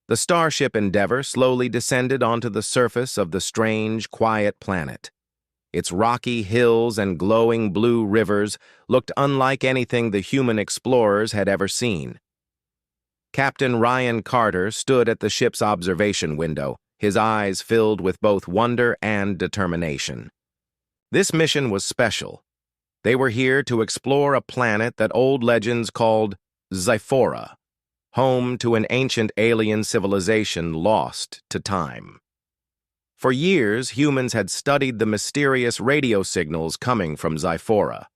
The starship Endeavour slowly descended onto the surface of the strange, quiet planet. Its rocky hills and glowing blue rivers looked unlike anything the human explorers had ever seen. Captain Ryan Carter stood at the ship's observation window, his eyes filled with both wonder and determination. This mission was special. They were here to explore a planet that old legends called Zyphora, home to an ancient alien civilization lost to time. For years, humans had studied the mysterious radio signals coming from Zyphora.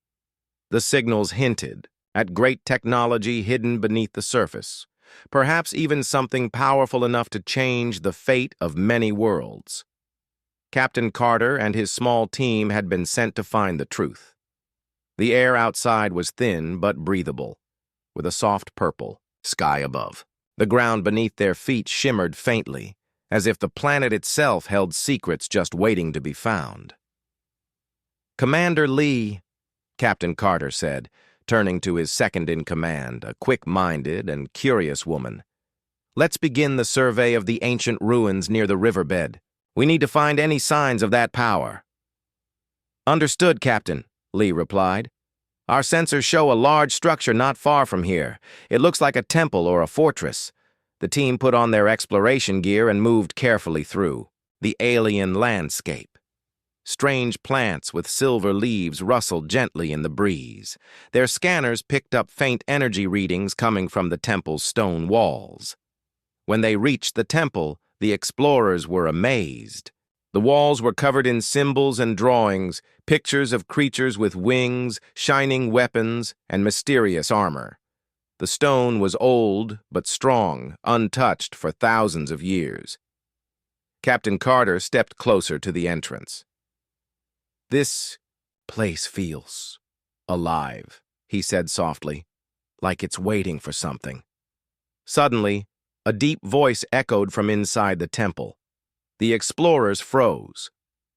The signals hinted at great technology hidden beneath the surface, perhaps even something powerful enough to change the fate of many worlds. Captain Carter and his small team had been sent to find the truth. The air outside was thin but breathable, with a soft purple sky above. The ground beneath their feet shimmered faintly, as if the planet itself held secrets just waiting to be found. "Commander Lee," Captain Carter said, turning to his second-in-command, a quick-minded and curious woman. "Let's begin the survey of the ancient ruins near the riverbed. We need to find any signs of that power." "Understood, Captain," Lee replied. "Our sensors show a large structure not far from here. It looks like a temple or a fortress." The team put on their exploration gear and moved carefully through the alien landscape. Strange plants with silver leaves rustled gently in the breeze. Their scanners picked up faint energy readings coming from the temple's stone walls. When they reached the temple, the explorers were amazed. The walls were covered in symbols and drawings, pictures of creatures with wings, shining weapons, and mysterious armor. The stone was old but strong, untouched for thousands of years. Captain Carter stepped closer to the entrance. "This place feels alive," he said softly, "like it's waiting for something." Suddenly, a deep voice echoed from inside the temple. The explorers froze.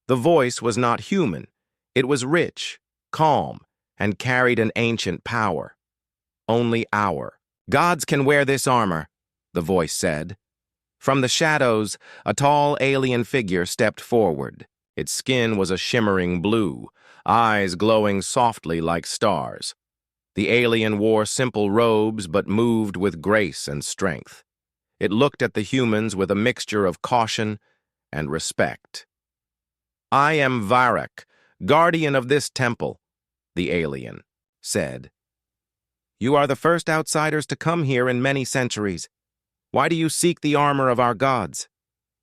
The voice was not human. It was rich, calm, and carried an ancient power. "Only our gods can wear this armor," the voice said. From the shadows, a tall alien figure stepped forward. Its skin was a shimmering blue, eyes glowing softly like stars. The alien wore simple robes but moved with grace and strength. It looked at the humans with a mixture of caution and respect. "I am Varek, guardian of this temple," the alien said. "You are the first outsiders to come here in many centuries. Why do you seek the armor of our gods?"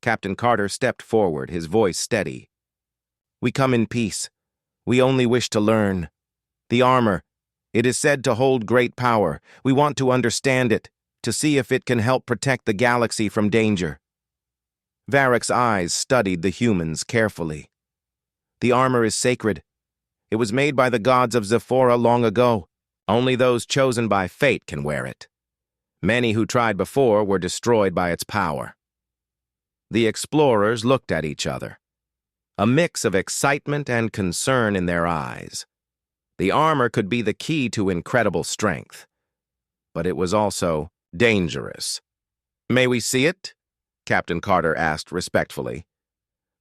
Captain Carter stepped forward, his voice steady. "We come in peace. We only wish to learn. The armor, it is said to hold great power. We want to understand it, to see if it can help protect the galaxy from danger." Varek's eyes studied the humans carefully. "The armor is sacred. It was made by the gods of Zyphora long ago. Only those chosen by fate can wear it. Many who tried before were destroyed by its power." The explorers looked at each other, a mix of excitement and concern in their eyes. The armor could be the key to incredible strength, but it was also dangerous. "May we see it?" Captain Carter asked respectfully.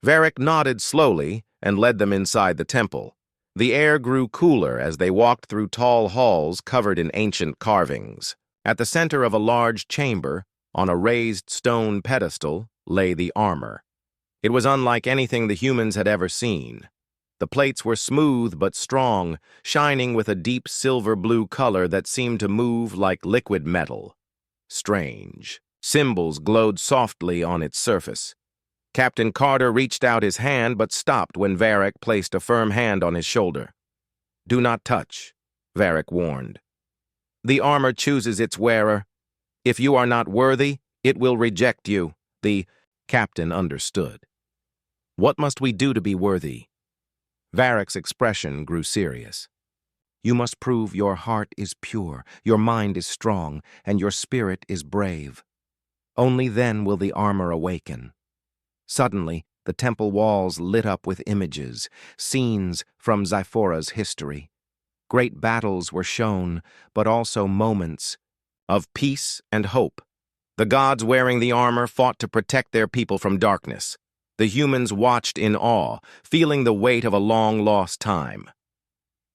Varek nodded slowly and led them inside the temple. The air grew cooler as they walked through tall halls covered in ancient carvings. At the center of a large chamber, on a raised stone pedestal, lay the armor. It was unlike anything the humans had ever seen. The plates were smooth but strong, shining with a deep silver-blue color that seemed to move like liquid metal. Strange. Symbols glowed softly on its surface. Captain Carter reached out his hand but stopped when Varek placed a firm hand on his shoulder. "Do not touch," Varek warned. "The armor chooses its wearer. If you are not worthy, it will reject you." The captain understood. "What must we do to be worthy?" Varek's expression grew serious. "You must prove your heart is pure, your mind is strong, and your spirit is brave. Only then will the armor awaken." Suddenly, the temple walls lit up with images, scenes from Zyphora's history. Great battles were shown, but also moments of peace and hope. The gods wearing the armor fought to protect their people from darkness. The humans watched in awe, feeling the weight of a long-lost time.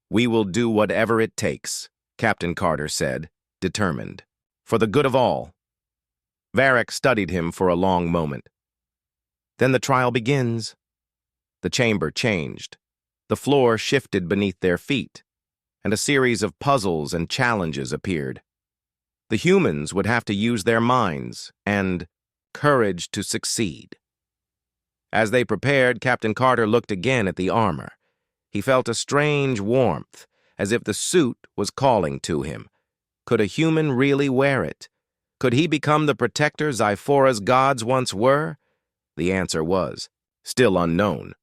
"We will do whatever it takes," Captain Carter said, determined. "For the good of all." Varric studied him for a long moment. "Then the trial begins." The chamber changed. The floor shifted beneath their feet, and a series of puzzles and challenges appeared. The humans would have to use their minds and courage to succeed. As they prepared, Captain Carter looked again at the armor. He felt a strange warmth, as if the suit was calling to him. Could a human really wear it? Could he become the protector Xifora's gods once were? The answer was still unknown.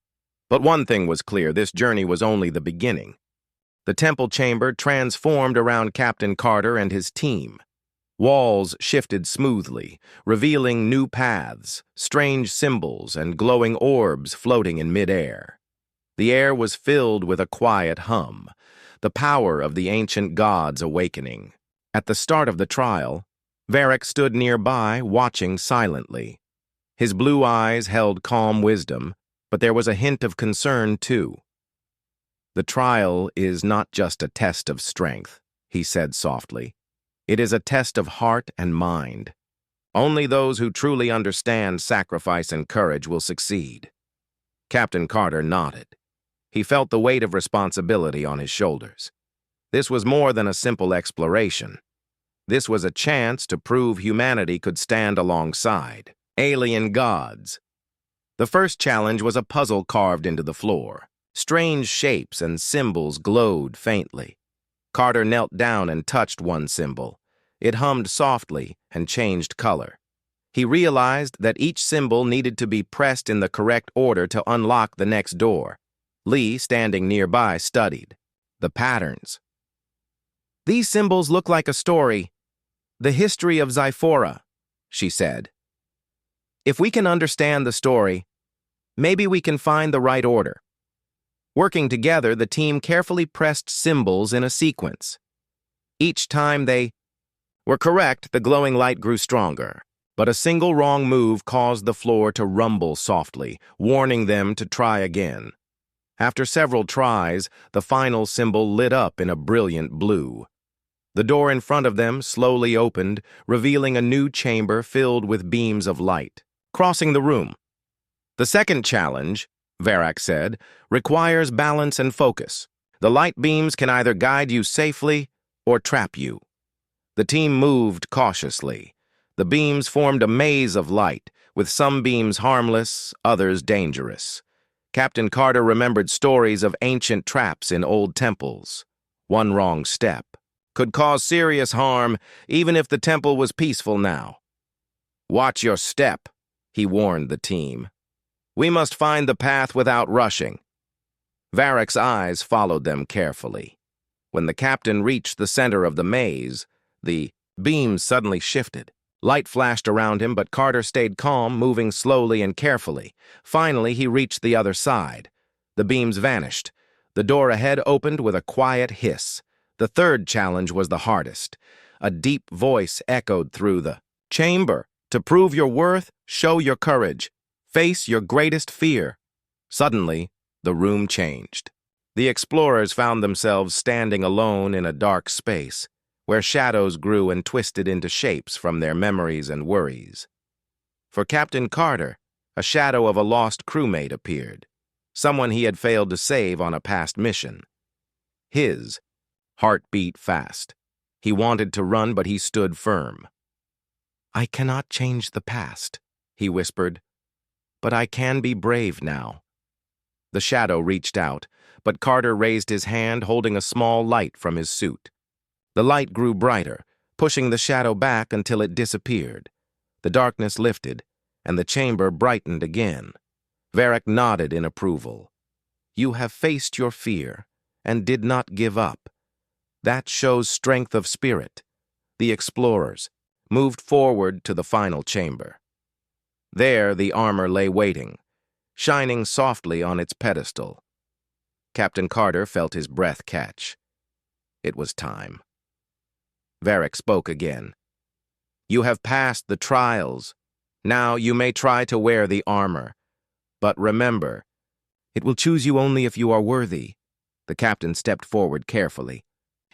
But one thing was clear: this journey was only the beginning. The temple chamber transformed around Captain Carter and his team. Walls shifted smoothly, revealing new paths, strange symbols, and glowing orbs floating in midair. The air was filled with a quiet hum, the power of the ancient gods awakening. At the start of the trial, Varric stood nearby, watching silently. His blue eyes held calm wisdom, but there was a hint of concern, too. "The trial is not just a test of strength," he said softly. "It is a test of heart and mind. Only those who truly understand sacrifice and courage will succeed." Captain Carter nodded. He felt the weight of responsibility on his shoulders. This was more than a simple exploration. This was a chance to prove humanity could stand alongside alien gods. The first challenge was a puzzle carved into the floor. Strange shapes and symbols glowed faintly. Carter knelt down and touched one symbol. It hummed softly and changed color. He realized that each symbol needed to be pressed in the correct order to unlock the next door. Lee, standing nearby, studied the patterns. "These symbols look like a story. The history of Xifora," she said. "If we can understand the story, maybe we can find the right order." Working together, the team carefully pressed symbols in a sequence. Each time they were correct, the glowing light grew stronger. But a single wrong move caused the floor to rumble softly, warning them to try again. After several tries, the final symbol lit up in a brilliant blue. The door in front of them slowly opened, revealing a new chamber filled with beams of light, crossing the room. "The second challenge," Varric said, "requires balance and focus. The light beams can either guide you safely or trap you." The team moved cautiously. The beams formed a maze of light, with some beams harmless, others dangerous. Captain Carter remembered stories of ancient traps in old temples. One wrong step could cause serious harm, even if the temple was peaceful now. "Watch your step," he warned the team. "We must find the path without rushing." Varric's eyes followed them carefully. When the captain reached the center of the maze, the beams suddenly shifted. Light flashed around him, but Carter stayed calm, moving slowly and carefully. Finally, he reached the other side. The beams vanished. The door ahead opened with a quiet hiss. The third challenge was the hardest. A deep voice echoed through the chamber. "To prove your worth, show your courage. Face your greatest fear." Suddenly, the room changed. The explorers found themselves standing alone in a dark space, where shadows grew and twisted into shapes from their memories and worries. For Captain Carter, a shadow of a lost crewmate appeared, someone he had failed to save on a past mission. His heart beat fast. He wanted to run, but he stood firm. "I cannot change the past," he whispered, "but I can be brave now." The shadow reached out, but Carter raised his hand, holding a small light from his suit. The light grew brighter, pushing the shadow back until it disappeared. The darkness lifted, and the chamber brightened again. Varric nodded in approval. "You have faced your fear, and did not give up. That shows strength of spirit." The explorers moved forward to the final chamber. There the armor lay waiting, shining softly on its pedestal. Captain Carter felt his breath catch. It was time. Varric spoke again. You have passed the trials. Now you may try to wear the armor. But remember, it will choose you only if you are worthy. The captain stepped forward carefully.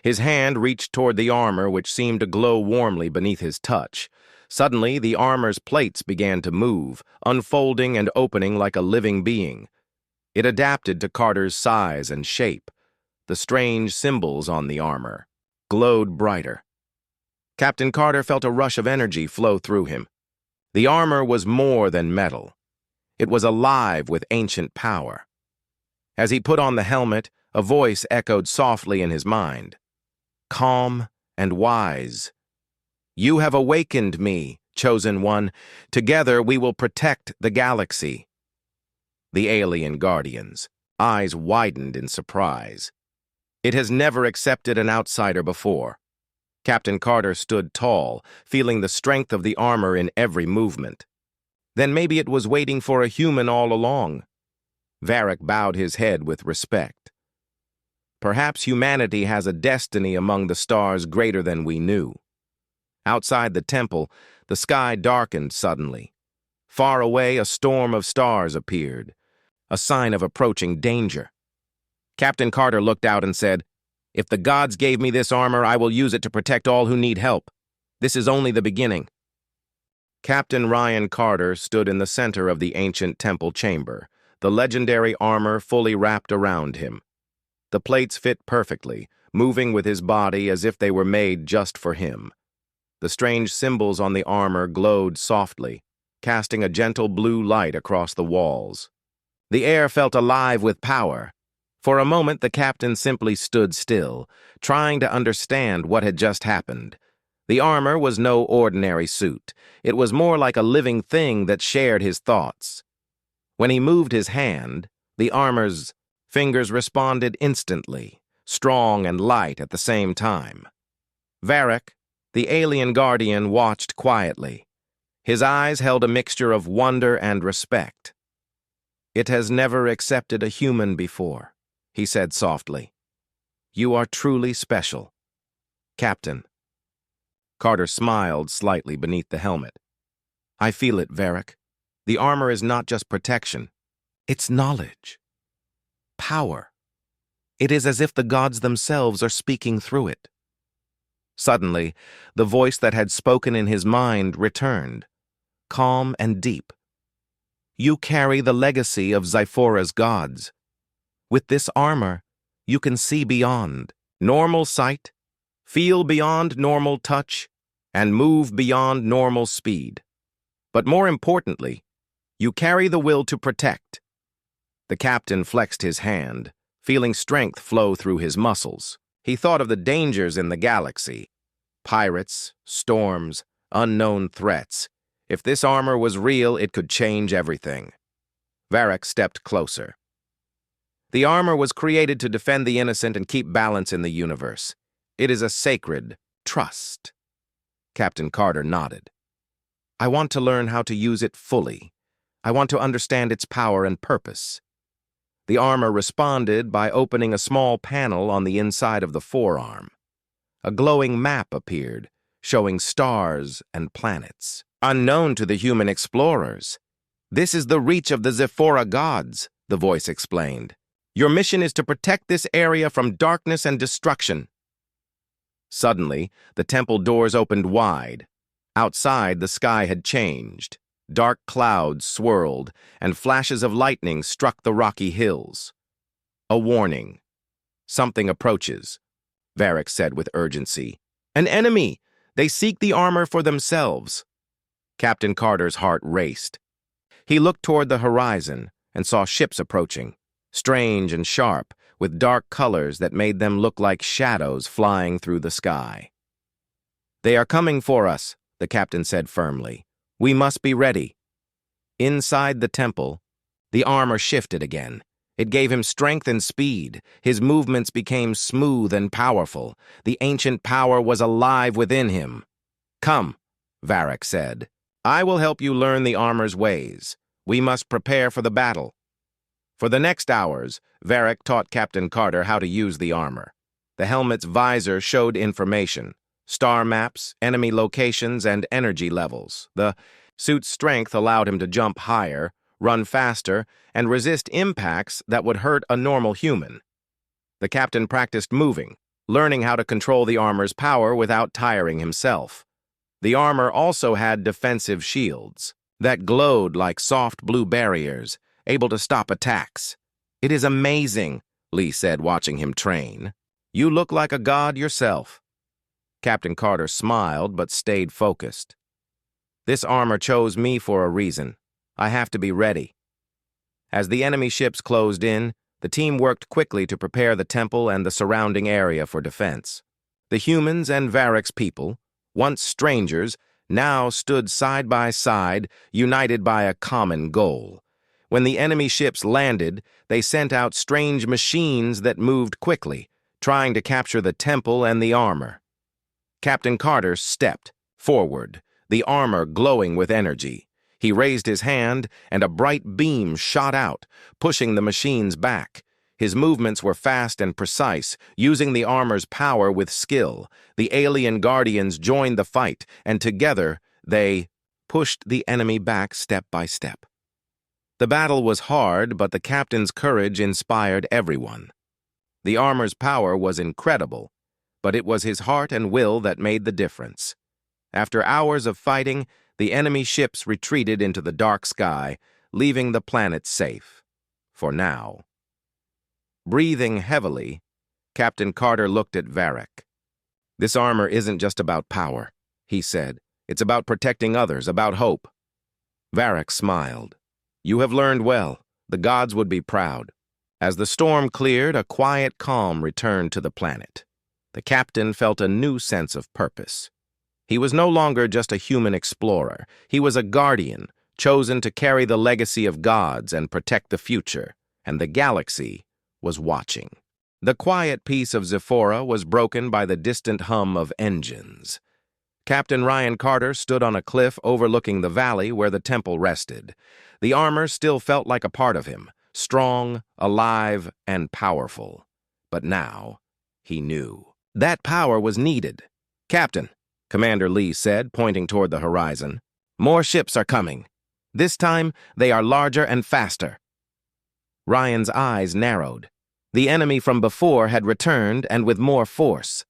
His hand reached toward the armor, which seemed to glow warmly beneath his touch. Suddenly, the armor's plates began to move, unfolding and opening like a living being. It adapted to Carter's size and shape. The strange symbols on the armor glowed brighter. Captain Carter felt a rush of energy flow through him. The armor was more than metal. It was alive with ancient power. As he put on the helmet, a voice echoed softly in his mind. Calm and wise. You have awakened me, chosen one. Together we will protect the galaxy. The alien guardians' eyes widened in surprise. It has never accepted an outsider before. Captain Carter stood tall, feeling the strength of the armor in every movement. Then maybe it was waiting for a human all along. Varric bowed his head with respect. Perhaps humanity has a destiny among the stars greater than we knew. Outside the temple, the sky darkened suddenly. Far away, a storm of stars appeared, a sign of approaching danger. Captain Carter looked out and said, If the gods gave me this armor, I will use it to protect all who need help. This is only the beginning. Captain Ryan Carter stood in the center of the ancient temple chamber, the legendary armor fully wrapped around him. The plates fit perfectly, moving with his body as if they were made just for him. The strange symbols on the armor glowed softly, casting a gentle blue light across the walls. The air felt alive with power. For a moment, the captain simply stood still, trying to understand what had just happened. The armor was no ordinary suit. It was more like a living thing that shared his thoughts. When he moved his hand, the armor's fingers responded instantly, strong and light at the same time. Varric, the alien guardian, watched quietly. His eyes held a mixture of wonder and respect. It has never accepted a human before, he said softly. You are truly special. Captain. Carter smiled slightly beneath the helmet. I feel it, Varric. The armor is not just protection. It's knowledge. Power. It is as if the gods themselves are speaking through it. Suddenly, the voice that had spoken in his mind returned, calm and deep. You carry the legacy of Zyphora's gods. With this armor, you can see beyond normal sight, feel beyond normal touch, and move beyond normal speed. But more importantly, you carry the will to protect. The captain flexed his hand, feeling strength flow through his muscles. He thought of the dangers in the galaxy. Pirates, storms, unknown threats. If this armor was real, it could change everything. Varric stepped closer. The armor was created to defend the innocent and keep balance in the universe. It is a sacred trust. Captain Carter nodded. I want to learn how to use it fully. I want to understand its power and purpose. The armor responded by opening a small panel on the inside of the forearm. A glowing map appeared, showing stars and planets. Unknown to the human explorers. This is the reach of the Zyphora gods, the voice explained. Your mission is to protect this area from darkness and destruction. Suddenly, the temple doors opened wide. Outside, the sky had changed. Dark clouds swirled, and flashes of lightning struck the rocky hills. A warning. Something approaches, Varric said with urgency. An enemy! They seek the armor for themselves. Captain Carter's heart raced. He looked toward the horizon and saw ships approaching, strange and sharp, with dark colors that made them look like shadows flying through the sky. They are coming for us, the captain said firmly. We must be ready. Inside the temple, the armor shifted again. It gave him strength and speed. His movements became smooth and powerful. The ancient power was alive within him. Come, Varric said. I will help you learn the armor's ways. We must prepare for the battle. For the next hours, Varric taught Captain Carter how to use the armor. The helmet's visor showed information. star maps, enemy locations, and energy levels. The suit's strength allowed him to jump higher, run faster, and resist impacts that would hurt a normal human. The captain practiced moving, learning how to control the armor's power without tiring himself. The armor also had defensive shields that glowed like soft blue barriers, able to stop attacks. "It is amazing," Lee said, watching him train. "You look like a god yourself." Captain Carter smiled but stayed focused. "This armor chose me for a reason. I have to be ready." As the enemy ships closed in, the team worked quickly to prepare the temple and the surrounding area for defense. The humans and Varric's people, once strangers, now stood side by side, united by a common goal. When the enemy ships landed, they sent out strange machines that moved quickly, trying to capture the temple and the armor. Captain Carter stepped forward, the armor glowing with energy. He raised his hand, and a bright beam shot out, pushing the machines back. His movements were fast and precise, using the armor's power with skill. The alien guardians joined the fight, and together they pushed the enemy back step by step. The battle was hard, but the captain's courage inspired everyone. The armor's power was incredible, but it was his heart and will that made the difference. After hours of fighting, the enemy ships retreated into the dark sky, leaving the planet safe. For now. Breathing heavily, Captain Carter looked at Varric. "This armor isn't just about power," he said. "It's about protecting others, about hope." Varric smiled. "You have learned well. The gods would be proud." As the storm cleared, a quiet calm returned to the planet. The captain felt a new sense of purpose. He was no longer just a human explorer. He was a guardian, chosen to carry the legacy of gods and protect the future, and the galaxy was watching. The quiet peace of Zephora was broken by the distant hum of engines. Captain Ryan Carter stood on a cliff overlooking the valley where the temple rested. The armor still felt like a part of him, strong, alive, and powerful. But now, he knew. That power was needed. "Captain," Commander Lee said, pointing toward the horizon, "more ships are coming. This time, they are larger and faster." Ryan's eyes narrowed. The enemy from before had returned, and with more force.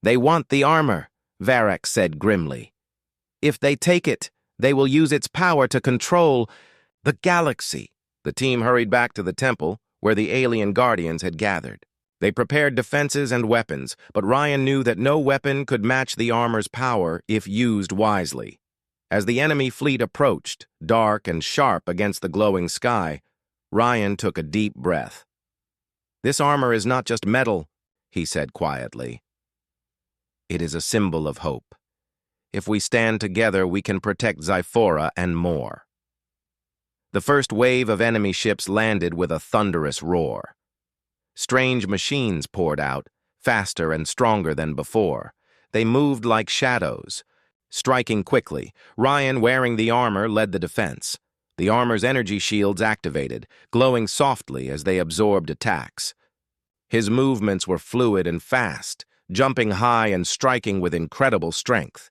"They want the armor," Varric said grimly. "If they take it, they will use its power to control the galaxy." The team hurried back to the temple, where the alien guardians had gathered. They prepared defenses and weapons, but Ryan knew that no weapon could match the armor's power if used wisely. As the enemy fleet approached, dark and sharp against the glowing sky, Ryan took a deep breath. "This armor is not just metal," he said quietly. "It is a symbol of hope. If we stand together, we can protect Zephora and more." The first wave of enemy ships landed with a thunderous roar. Strange machines poured out, faster and stronger than before. They moved like shadows. Striking quickly, Ryan, wearing the armor, led the defense. The armor's energy shields activated, glowing softly as they absorbed attacks. His movements were fluid and fast, jumping high and striking with incredible strength.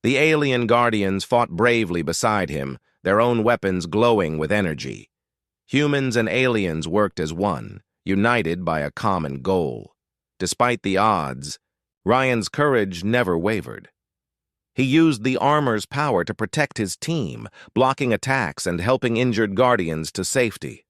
The alien guardians fought bravely beside him, their own weapons glowing with energy. Humans and aliens worked as one, united by a common goal. Despite the odds, Ryan's courage never wavered. He used the armor's power to protect his team, blocking attacks and helping injured guardians to safety.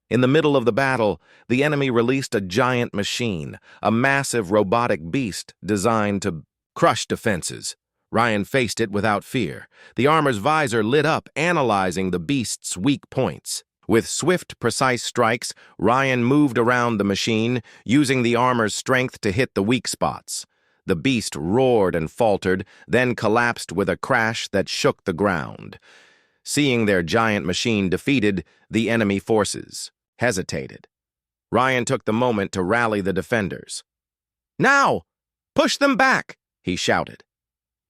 In the middle of the battle, the enemy released a giant machine, a massive robotic beast designed to crush defenses. Ryan faced it without fear. The armor's visor lit up, analyzing the beast's weak points. With swift, precise strikes, Ryan moved around the machine, using the armor's strength to hit the weak spots. The beast roared and faltered, then collapsed with a crash that shook the ground. Seeing their giant machine defeated, the enemy forces hesitated. Ryan took the moment to rally the defenders. "Now! Push them back!" he shouted.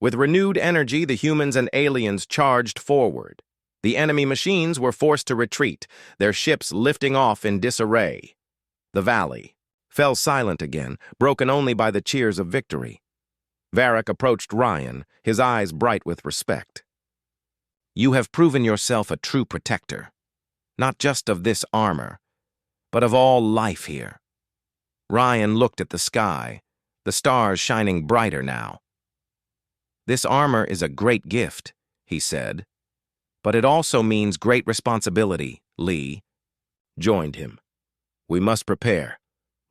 With renewed energy, the humans and aliens charged forward. The enemy machines were forced to retreat, their ships lifting off in disarray. The valley fell silent again, broken only by the cheers of victory. Varric approached Ryan, his eyes bright with respect. You have proven yourself a true protector, not just of this armor, but of all life here. Ryan looked at the sky, the stars shining brighter now. This armor is a great gift, he said, but it also means great responsibility. Lee joined him. We must prepare.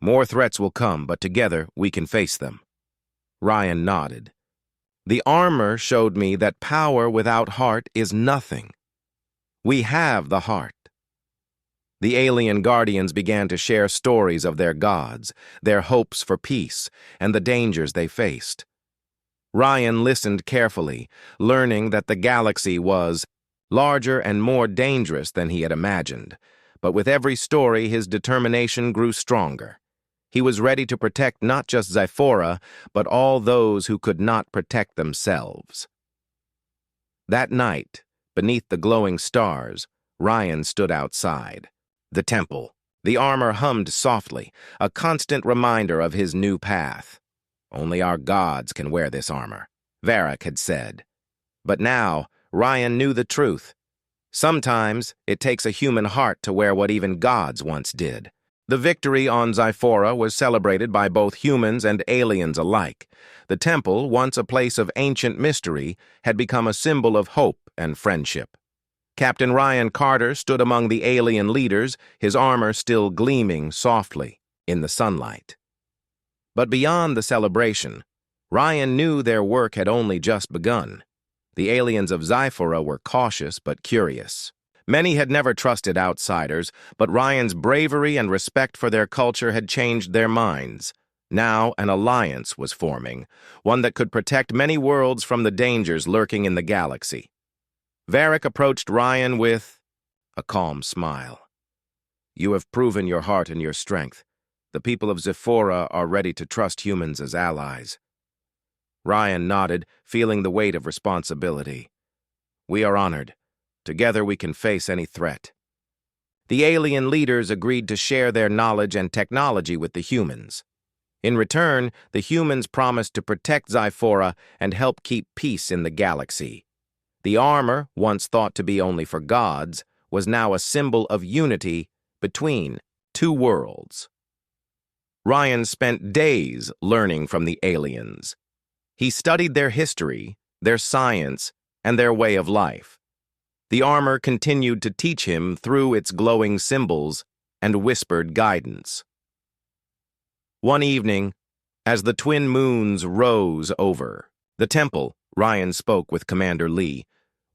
More threats will come, but together we can face them. Ryan nodded. The armor showed me that power without heart is nothing. We have the heart. The alien guardians began to share stories of their gods, their hopes for peace, and the dangers they faced. Ryan listened carefully, learning that the galaxy was larger and more dangerous than he had imagined. But with every story, his determination grew stronger. He was ready to protect not just Xiphora, but all those who could not protect themselves. That night, beneath the glowing stars, Ryan stood outside. The temple. The armor hummed softly, a constant reminder of his new path. Only our gods can wear this armor, Varric had said. But now, Ryan knew the truth. Sometimes it takes a human heart to wear what even gods once did. The victory on Xiphora was celebrated by both humans and aliens alike. The temple, once a place of ancient mystery, had become a symbol of hope and friendship. Captain Ryan Carter stood among the alien leaders, his armor still gleaming softly in the sunlight. But beyond the celebration, Ryan knew their work had only just begun. The aliens of Xiphora were cautious but curious. Many had never trusted outsiders, but Ryan's bravery and respect for their culture had changed their minds. Now an alliance was forming, one that could protect many worlds from the dangers lurking in the galaxy. Varric approached Ryan with a calm smile. You have proven your heart and your strength. The people of Xiphora are ready to trust humans as allies. Ryan nodded, feeling the weight of responsibility. We are honored. Together we can face any threat. The alien leaders agreed to share their knowledge and technology with the humans. In return, the humans promised to protect Xiphora and help keep peace in the galaxy. The armor, once thought to be only for gods, was now a symbol of unity between two worlds. Ryan spent days learning from the aliens. He studied their history, their science, and their way of life. The armor continued to teach him through its glowing symbols and whispered guidance. One evening, as the twin moons rose over the temple, Ryan spoke with Commander Lee.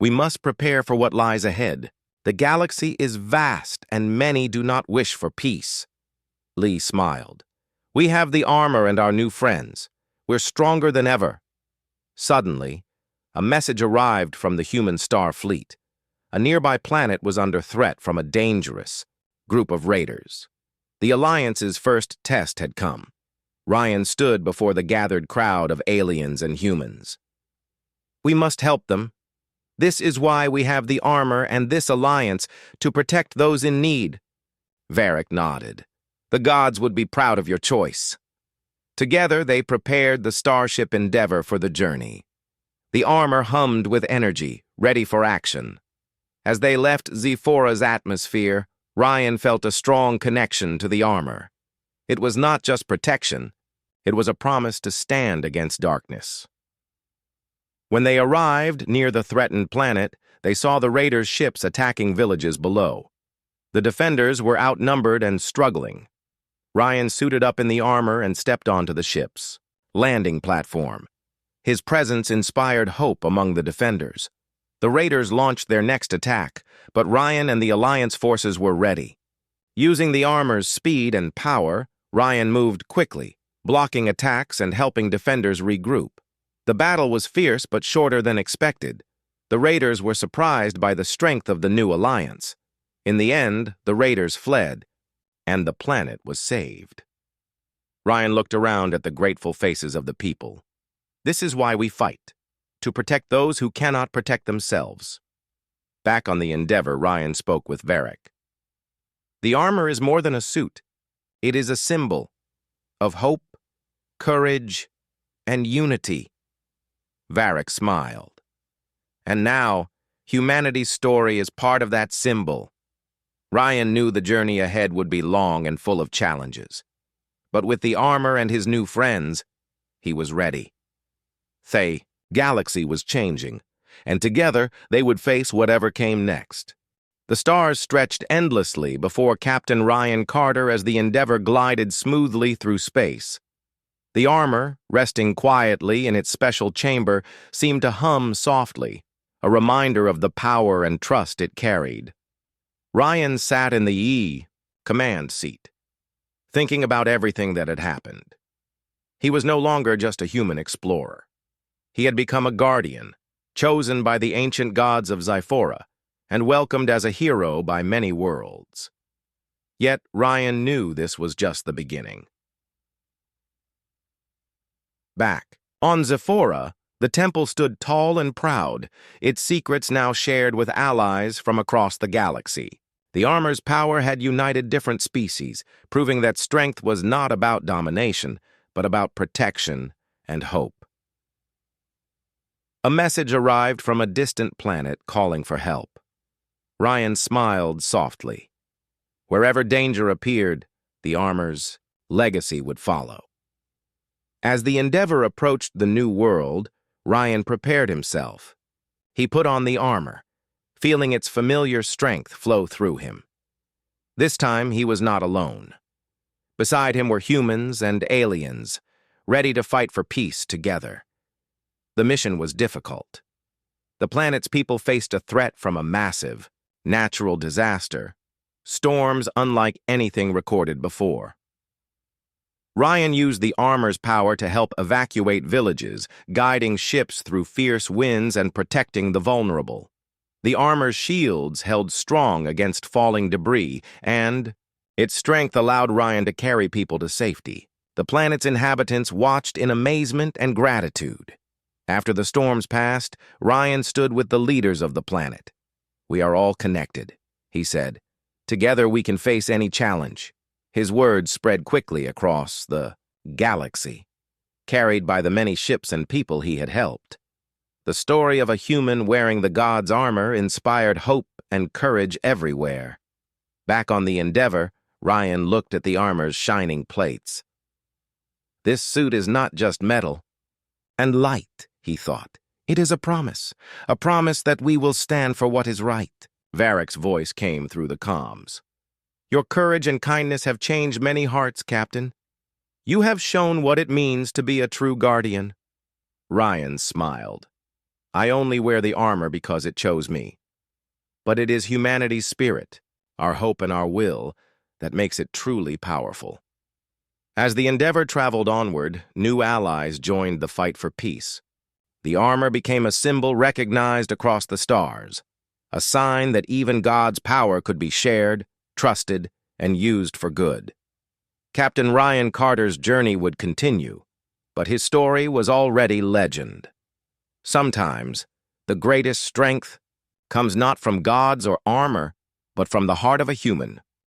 We must prepare for what lies ahead. The galaxy is vast, and many do not wish for peace. Lee smiled. We have the armor and our new friends. We're stronger than ever. Suddenly, a message arrived from the human star fleet. A nearby planet was under threat from a dangerous group of raiders. The Alliance's first test had come. Ryan stood before the gathered crowd of aliens and humans. We must help them. This is why we have the armor and this alliance, to protect those in need. Varric nodded. The gods would be proud of your choice. Together they prepared the Starship Endeavor for the journey. The armor hummed with energy, ready for action. As they left Xiphora's atmosphere, Ryan felt a strong connection to the armor. It was not just protection, it was a promise to stand against darkness. When they arrived near the threatened planet, they saw the raiders' ships attacking villages below. The defenders were outnumbered and struggling. Ryan suited up in the armor and stepped onto the ship's landing platform. His presence inspired hope among the defenders. The raiders launched their next attack, but Ryan and the Alliance forces were ready. Using the armor's speed and power, Ryan moved quickly, blocking attacks and helping defenders regroup. The battle was fierce but shorter than expected. The raiders were surprised by the strength of the new alliance. In the end, the raiders fled, and the planet was saved. Ryan looked around at the grateful faces of the people. This is why we fight, to protect those who cannot protect themselves. Back on the Endeavor, Ryan spoke with Varric. The armor is more than a suit. It is a symbol of hope, courage, and unity. Varric smiled. And now, humanity's story is part of that symbol. Ryan knew the journey ahead would be long and full of challenges. But with the armor and his new friends, he was ready. The galaxy was changing, and together they would face whatever came next. The stars stretched endlessly before Captain Ryan Carter as the Endeavour glided smoothly through space. The armor, resting quietly in its special chamber, seemed to hum softly, a reminder of the power and trust it carried. Ryan sat in the command seat, thinking about everything that had happened. He was no longer just a human explorer. He had become a guardian, chosen by the ancient gods of Zyphora, and welcomed as a hero by many worlds. Yet Ryan knew this was just the beginning. Back on Zyphora, the temple stood tall and proud, its secrets now shared with allies from across the galaxy. The armor's power had united different species, proving that strength was not about domination, but about protection and hope. A message arrived from a distant planet calling for help. Ryan smiled softly. Wherever danger appeared, the armor's legacy would follow. As the Endeavour approached the new world, Ryan prepared himself. He put on the armor, feeling its familiar strength flow through him. This time he was not alone. Beside him were humans and aliens, ready to fight for peace together. The mission was difficult. The planet's people faced a threat from a massive, natural disaster, storms unlike anything recorded before. Ryan used the armor's power to help evacuate villages, guiding ships through fierce winds and protecting the vulnerable. The armor's shields held strong against falling debris, and its strength allowed Ryan to carry people to safety. The planet's inhabitants watched in amazement and gratitude. After the storms passed, Ryan stood with the leaders of the planet. "We are all connected," he said. "Together we can face any challenge." His words spread quickly across the galaxy, carried by the many ships and people he had helped. The story of a human wearing the god's armor inspired hope and courage everywhere. Back on the Endeavour, Ryan looked at the armor's shining plates. "This suit is not just metal and light," he thought. "It is a promise that we will stand for what is right." Varric's voice came through the comms. "Your courage and kindness have changed many hearts, Captain. You have shown what it means to be a true guardian." Ryan smiled. "I only wear the armor because it chose me. But it is humanity's spirit, our hope and our will, that makes it truly powerful." As the Endeavour traveled onward, new allies joined the fight for peace. The armor became a symbol recognized across the stars, a sign that even God's power could be shared, trusted, and used for good. Captain Ryan Carter's journey would continue, but his story was already legend. Sometimes, the greatest strength comes not from gods or armor, but from the heart of a human,